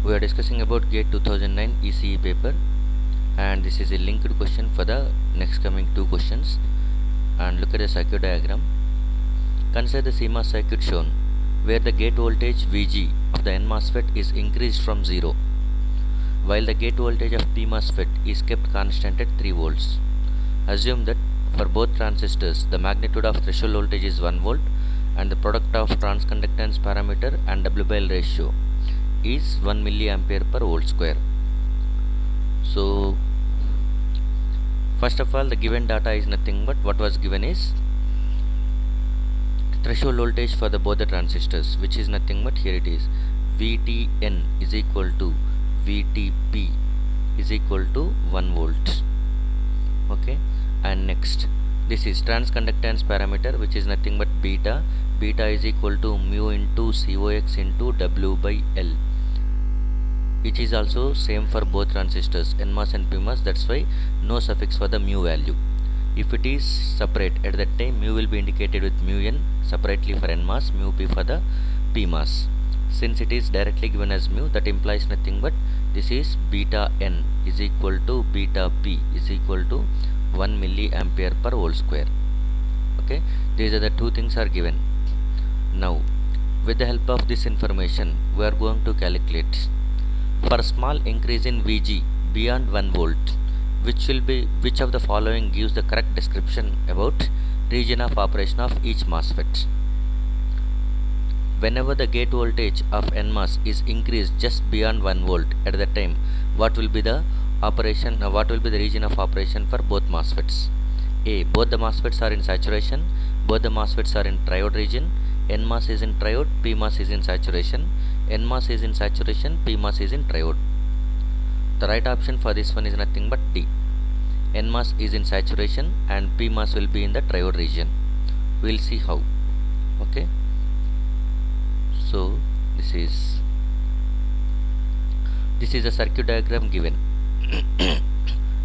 We are discussing about GATE 2009 ECE paper, and this is a linked question for the next coming two questions. And look at the circuit diagram. Consider the CMOS circuit shown where the gate voltage VG of the N MOSFET is increased from 0 while the gate voltage of P MOSFET is kept constant at 3 volts. Assume that for both transistors the magnitude of threshold voltage is 1 volt and the product of transconductance parameter and W by L ratio is 1 milliampere per volt square. So first of all, the given data is nothing but what was given is threshold voltage for the both the transistors, which is nothing but here it is VTN is equal to VTP is equal to 1 volt. Okay, and next this is transconductance parameter, which is nothing but beta is equal to mu into COX into W by L, which is also same for both transistors NMOS and PMOS. That's why no suffix for the mu value. If it is separate, at that time mu will be indicated with mu n separately for NMOS, mu p for the PMOS. Since it is directly given as mu, that implies nothing but this is beta n is equal to beta p is equal to 1 milliampere per volt square. Okay, these are the two things are given. Now with the help of this information we are going to calculate for small increase in VG beyond 1 volt, which of the following gives the correct description about region of operation of each MOSFET. Whenever the gate voltage of NMOS is increased just beyond 1 volt, at that time what will be the region of operation for both MOSFETs? A. Both the MOSFETs are in saturation, both the MOSFETs are in triode region, NMOS is in triode, PMOS is in saturation, NMOS is in saturation, PMOS is in triode. The right option for this one is nothing but D. NMOS is in saturation and PMOS will be in the triode region. We will see how. Okay. So this is a circuit diagram given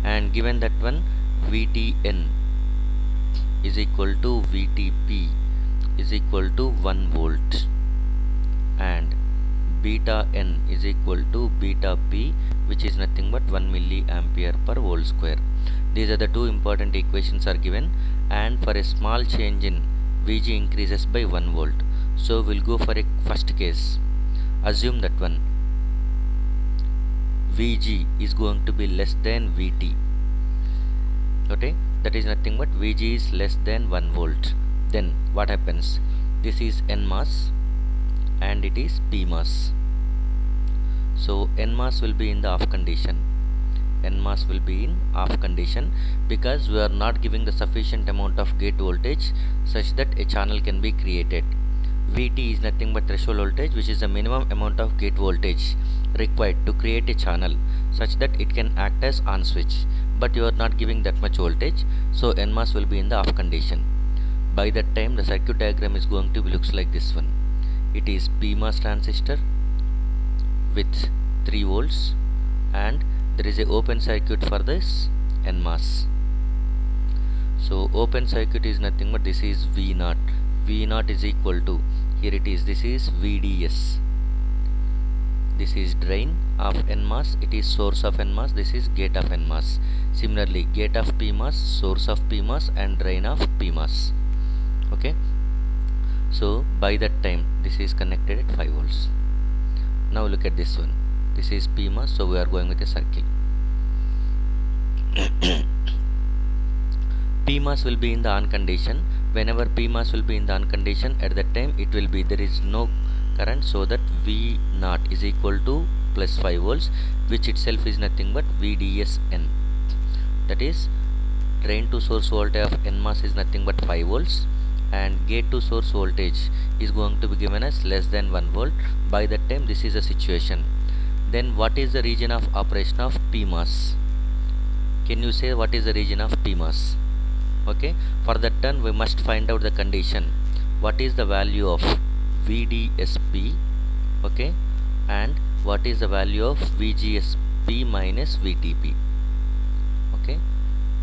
and given that one VTN is equal to VTP is equal to 1 volt and beta n is equal to beta p, which is nothing but 1 milliampere per volt square. These are the two important equations are given, and for a small change in VG increases by 1 volt. So we'll go for a first case. Assume that one VG is going to be less than VT. Okay, that is nothing but VG is less than 1 volt. Then what happens? This is NMOS and it is PMOS. So NMOS will be in the off condition. NMOS will be in off condition because we are not giving the sufficient amount of gate voltage such that a channel can be created. VT is nothing but threshold voltage, which is the minimum amount of gate voltage required to create a channel such that it can act as on switch, but you are not giving that much voltage, so NMOS will be in the off condition. By that time the circuit diagram is going to be looks like this one. It is PMOS transistor with 3 volts and there is a open circuit for this NMOS. So open circuit is nothing but this is V0. V0 is equal to, here it is, this is VDS. This is drain of NMOS, it is source of NMOS, this is gate of NMOS. Similarly, gate of PMOS, source of PMOS and drain of PMOS. Okay. So by that time this is connected at 5 volts. Now look at this one. This is PMOS, so we are going with a circle. PMOS will be in the on condition. Whenever PMOS will be in the on condition, at that time it will be, there is no current, so that V0 is equal to plus 5 volts, which itself is nothing but VDSN. That is, drain to source voltage of NMOS is nothing but 5 volts and gate to source voltage is going to be given as less than 1 volt. By that time this is a situation. Then what is the region of operation of PMOS? Can you say what is the region of PMOS? Okay, for that turn we must find out the condition. What is the value of VDSP? Okay, and what is the value of VGSP minus VTP? Okay,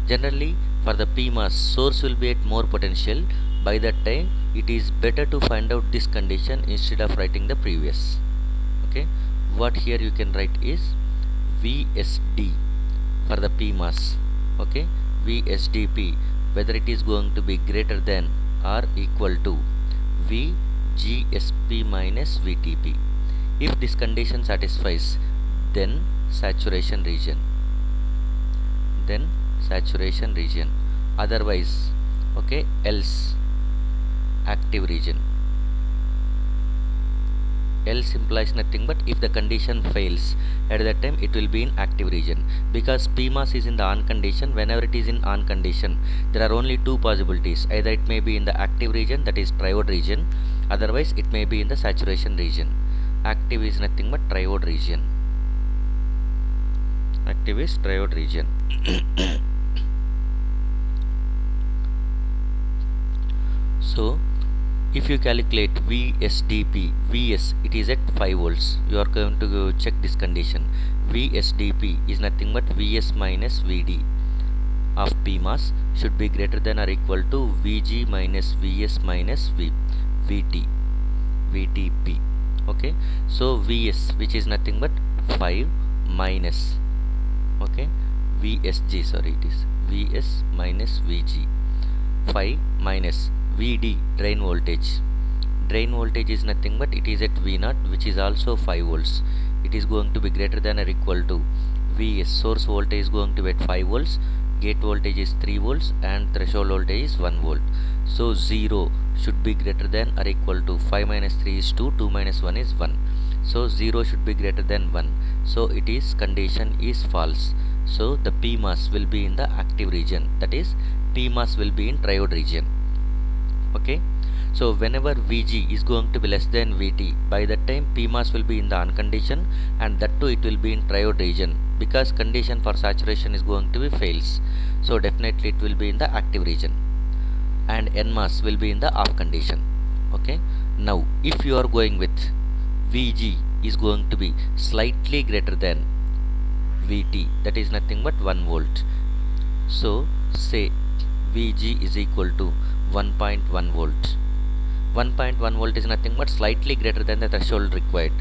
generally for the PMOS, source will be at more potential. By that time it is better to find out this condition instead of writing the previous. Okay, what here you can write is VSD for the PMOS. Okay, VSDP, whether it is going to be greater than or equal to VGSP minus VTP. If this condition satisfies, then saturation region. Otherwise, okay, else active region. Else implies nothing but if the condition fails, at that time it will be in active region, because PMOS is in the on condition. Whenever it is in on condition, there are only two possibilities: either it may be in the active region, that is triode region, otherwise it may be in the saturation region. Active is nothing but triode region. Active is triode region. So if you calculate VSDP, Vs it is at 5 volts. You are going to go check this condition. VSDP is nothing but Vs minus Vd of PMOS should be greater than or equal to Vg minus Vs minus VT, VTP. Okay, so Vs, which is nothing but 5 minus, okay, VSG, sorry, it is Vs minus Vg, 5 minus Vd, drain voltage. Drain voltage is nothing but it is at V0, which is also 5 volts. It is going to be greater than or equal to Vs, source voltage is going to be at 5 volts, gate voltage is 3 volts, and threshold voltage is 1 volt. So 0 should be greater than or equal to 5 minus 3 is 2, 2 minus 1 is 1. So 0 should be greater than 1. So it is condition is false. So the PMOS will be in the active region, that is PMOS will be in triode region. Okay, so whenever Vg is going to be less than Vt, by that time PMOS will be in the on condition, and that too it will be in triode region, because condition for saturation is going to be fails. So definitely it will be in the active region, and NMOS will be in the off condition. Okay, now if you are going with Vg is going to be slightly greater than Vt, that is nothing but 1 volt. So say Vg is equal to 1.1 volt. 1.1 volt is nothing but slightly greater than the threshold required.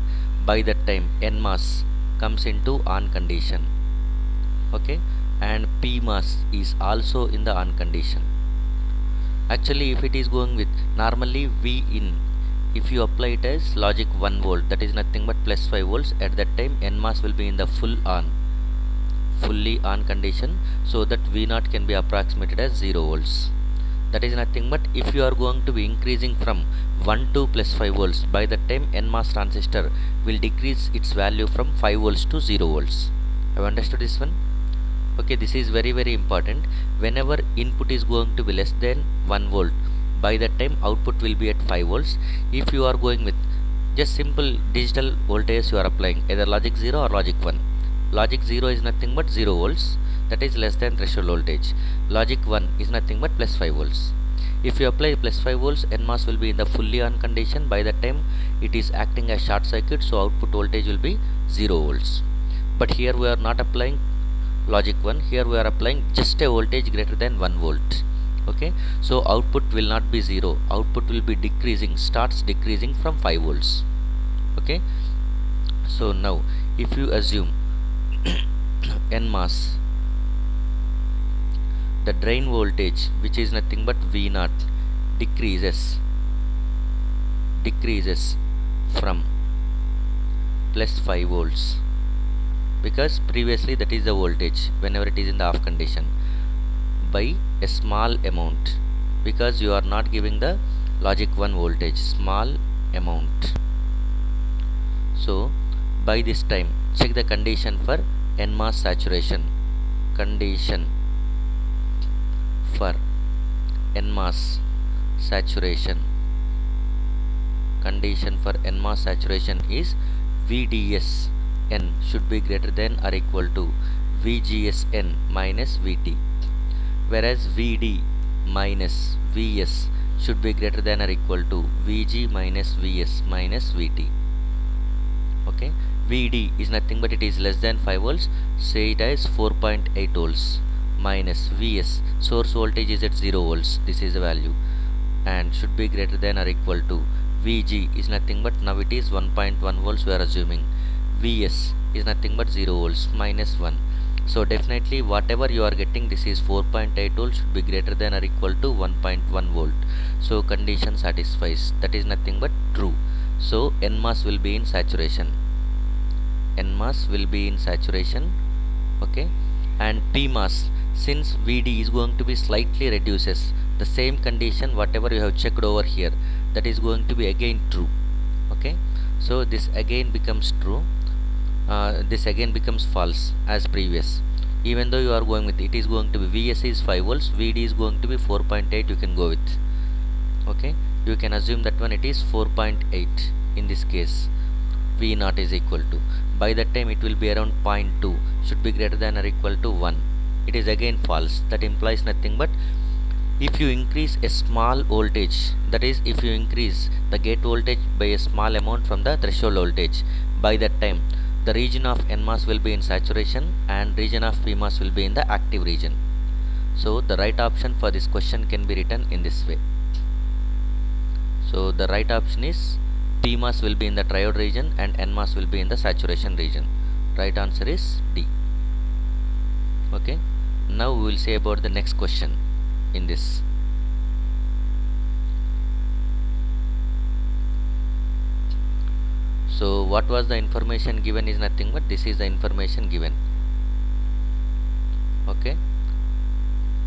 By that time NMOS comes into on condition. Okay, and PMOS is also in the on condition. Actually, if it is going with normally V in, if you apply it as logic 1 volt, that is nothing but plus 5 volts, at that time NMOS will be in the fully on condition, so that V0 can be approximated as 0 volts. That is nothing but if you are going to be increasing from 1 to plus 5 volts, by the time NMOS transistor will decrease its value from 5 volts to 0 volts. Have you understood this one? Okay, this is very important. Whenever input is going to be less than 1 volt, by that time output will be at 5 volts. If you are going with just simple digital voltage, you are applying either logic 0 or logic 1. Logic 0 is nothing but 0 volts, that is less than threshold voltage. Logic 1 is nothing but plus 5 volts. If you apply plus 5 volts, NMOS will be in the fully on condition. By that time it is acting as short circuit, so output voltage will be 0 volts. But here we are not applying logic 1, here we are applying just a voltage greater than 1 volt. Okay, so output will not be 0, output will be decreasing, starts decreasing from 5 volts. Okay, so now if you assume NMOS, the drain voltage, which is nothing but V0, decreases from plus 5 volts, because previously that is the voltage whenever it is in the off condition, by a small amount, because you are not giving the logic 1 voltage, small amount. So by this time check the condition for NMOS saturation. Condition for NMOS saturation, condition for NMOS saturation is VDS N should be greater than or equal to VGS N minus VT, whereas VD minus VS should be greater than or equal to VG minus VS minus VT. Okay, VD is nothing but it is less than 5 volts, say it as 4.8 volts, minus Vs, source voltage is at 0 volts, this is the value, and should be greater than or equal to VG is nothing but now it is 1.1 volts we are assuming, Vs is nothing but 0 volts minus 1. So definitely whatever you are getting, this is 4.8 volts, should be greater than or equal to 1.1 volt. So condition satisfies, that is nothing but true. So NMOS will be in saturation. NMOS will be in saturation. Okay, and PMOS, since VD is going to be slightly reduces, the same condition whatever you have checked over here, that is going to be again true. Okay, so this again becomes true, this again becomes false as previous. Even though you are going with it is going to be Vs is 5 volts, Vd is going to be 4.8, you can go with. Okay, you can assume that one it is 4.8 in this case. V naught is equal to, by that time it will be around 0.2, should be greater than or equal to 1. It is again false, that implies nothing but if you increase a small voltage, that is if you increase the gate voltage by a small amount from the threshold voltage, by that time the region of NMOS will be in saturation and region of PMOS will be in the active region. So the right option for this question can be written in this way. So the right option is PMOS will be in the triode region and NMOS will be in the saturation region. Right answer is D. Okay, now we will say about the next question in this. So what was the information given is nothing but this is the information given. Okay,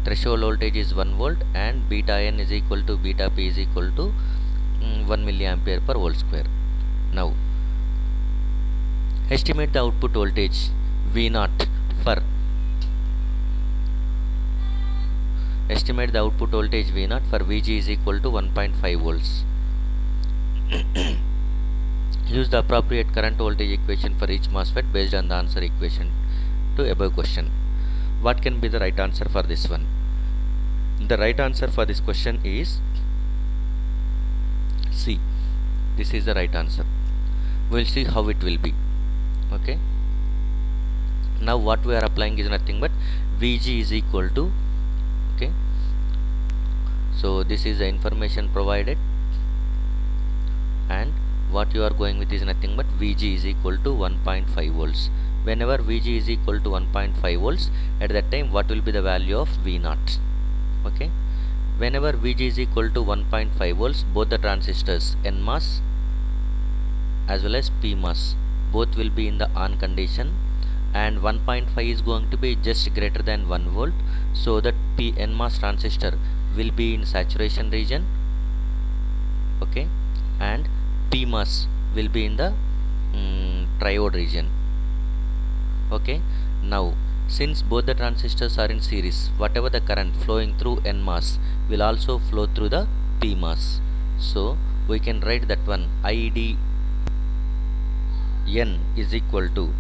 threshold voltage is 1 volt and beta n is equal to beta p is equal to 1 milliampere per volt square. Now estimate the output voltage V0 for estimate the output voltage V0 for Vg is equal to 1.5 volts. Use the appropriate current voltage equation for each MOSFET based on the answer equation to above question. What can be the right answer for this one? The right answer for this question is C. This is the right answer. We will see how it will be. Okay. Now what we are applying is nothing but Vg is equal to, okay, so this is the information provided, and what you are going with is nothing but Vg is equal to 1.5 volts. Whenever Vg is equal to 1.5 volts, at that time what will be the value of V0? Okay, whenever Vg is equal to 1.5 volts, both the transistors NMOS as well as PMOS both will be in the on condition, and 1.5 is going to be just greater than 1 volt, so that NMOS transistor will be in saturation region. Okay, and PMOS will be in the triode region. Okay, now since both the transistors are in series, whatever the current flowing through NMOS will also flow through the PMOS. So we can write that one IDN is equal to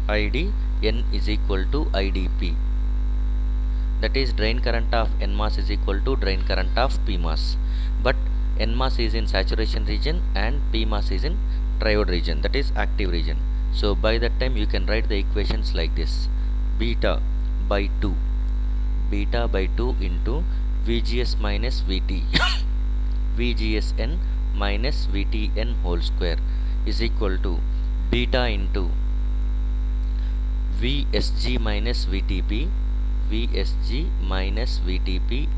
IDN is equal to IDP. That is drain current of NMOS is equal to drain current of PMOS. But NMOS is in saturation region and PMOS is in triode region, that is active region. So by that time you can write the equations like this: beta by 2 into VGS minus VT VGSN minus VTN whole square is equal to beta into VSG minus VTP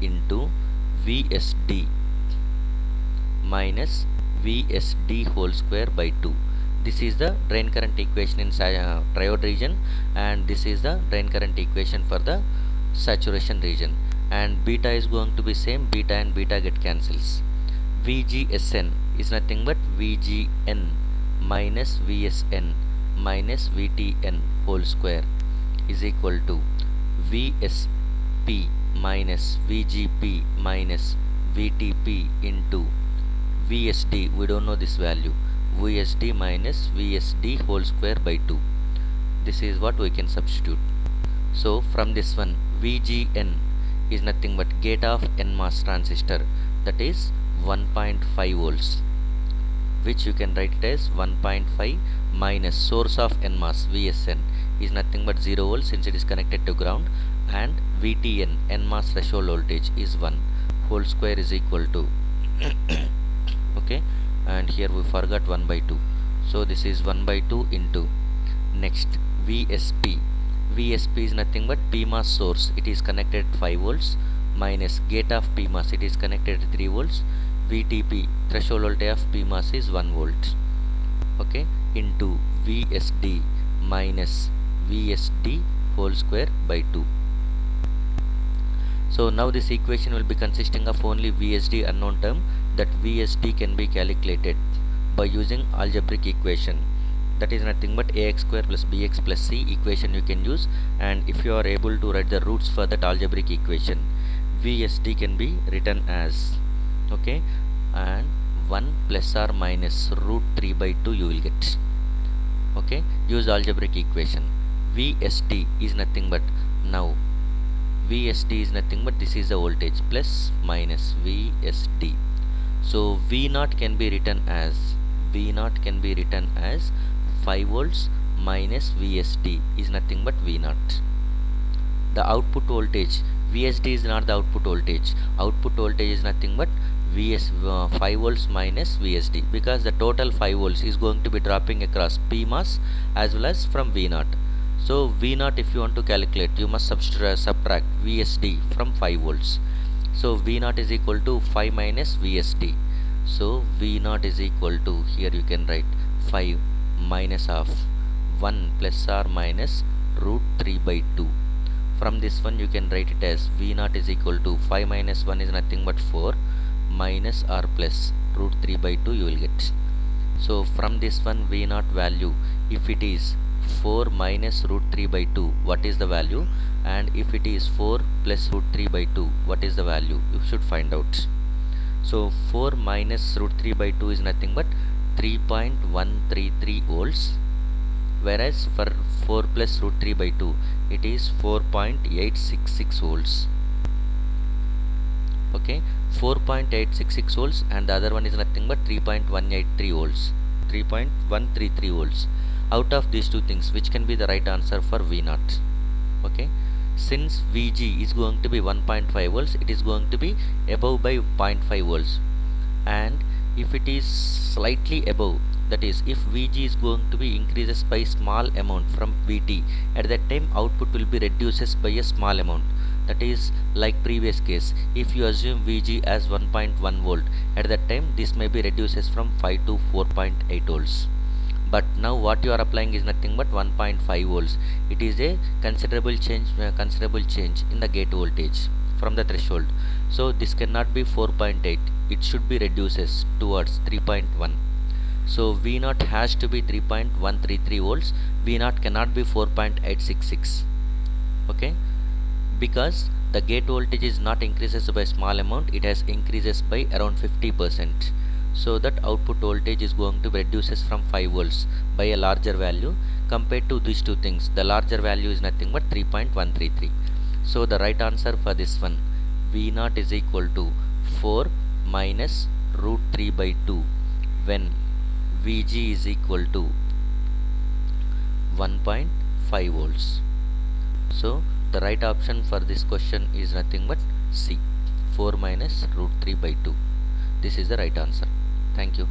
into VSD minus VSD whole square by 2. This is the drain current equation in triode region, and this is the drain current equation for the saturation region, and beta is going to be same, beta and beta get cancels. VGSN is nothing but VGN minus VSN minus VTN whole square is equal to VSP minus VGP minus VTP into VSD, we don't know this value, VSD minus VSD whole square by 2. This is what we can substitute. So from this one, VGN is nothing but gate of NMOS transistor, that is 1.5 volts, which you can write it as 1.5 minus source of NMOS VSN is nothing but 0 volts since it is connected to ground, and VTN NMOS threshold voltage is 1 whole square is equal to okay, and here we forgot 1 by 2, So this is 1 by 2 into, next VSP. VSP is nothing but PMOS source, it is connected 5 volts, minus gate of PMOS, it is connected 3 volts. VTP, threshold voltage of PMOS, is 1 volt. Okay, into VSD minus VSD whole square by 2. So now this equation will be consisting of only VSD unknown term. That VSD can be calculated by using algebraic equation. That is nothing but ax square plus bx plus c equation you can use. And if you are able to write the roots for that algebraic equation, VSD can be written as, okay, and 1 plus or minus root 3 by 2 you will get. Okay, use algebraic equation. VSD is nothing but, now VSD is nothing but this is the voltage, plus minus VSD. So V0 can be written as, V0 can be written as 5 volts minus VSD is nothing but V0. The output voltage, VSD is not the output voltage. Output voltage is nothing but 5 volts minus VSD, because the total 5 volts is going to be dropping across PMOS as well as from V0. So V0, if you want to calculate, you must subtract VSD from 5 volts. So V0 is equal to 5 minus VSD. So V0 is equal to, here you can write 5 minus of 1 plus or minus root 3 by 2. From this one you can write it as V0 is equal to 5 minus 1 is nothing but 4 minus or plus root 3 by 2 you will get. So from this one V0 value, if it is 4 minus root 3 by 2, what is the value? And if it is 4 plus root 3 by 2, what is the value? You should find out. So 4 minus root 3 by 2 is nothing but 3.133 volts, whereas for 4 plus root 3 by 2 it is 4.866 volts. Okay, 4.866 volts, and the other one is nothing but 3.183 volts, 3.133 volts. Out of these two things, which can be the right answer for V0? Okay, since VG is going to be 1.5 volts, it is going to be above by 0.5 volts. And if it is slightly above, that is, if VG is going to be increases by small amount from VT, at that time output will be reduces by a small amount. That is like previous case, if you assume VG as 1.1 volt, at that time this may be reduces from 5 to 4.8 volts. But now what you are applying is nothing but 1.5 volts. It is a considerable change in the gate voltage from the threshold. So this cannot be 4.8, it should be reduces towards 3.1. So V0 has to be 3.133 volts. V0 cannot be 4.866. Okay, because the gate voltage is not increases by small amount, it has increases by around 50%. So that output voltage is going to be reduces from 5 volts by a larger value. Compared to these two things, the larger value is nothing but 3.133. So the right answer for this one, V0 is equal to 4 minus root 3 by 2 when VG is equal to 1.5 volts. So the right option for this question is nothing but C, 4 minus root 3 by 2. This is the right answer. Thank you.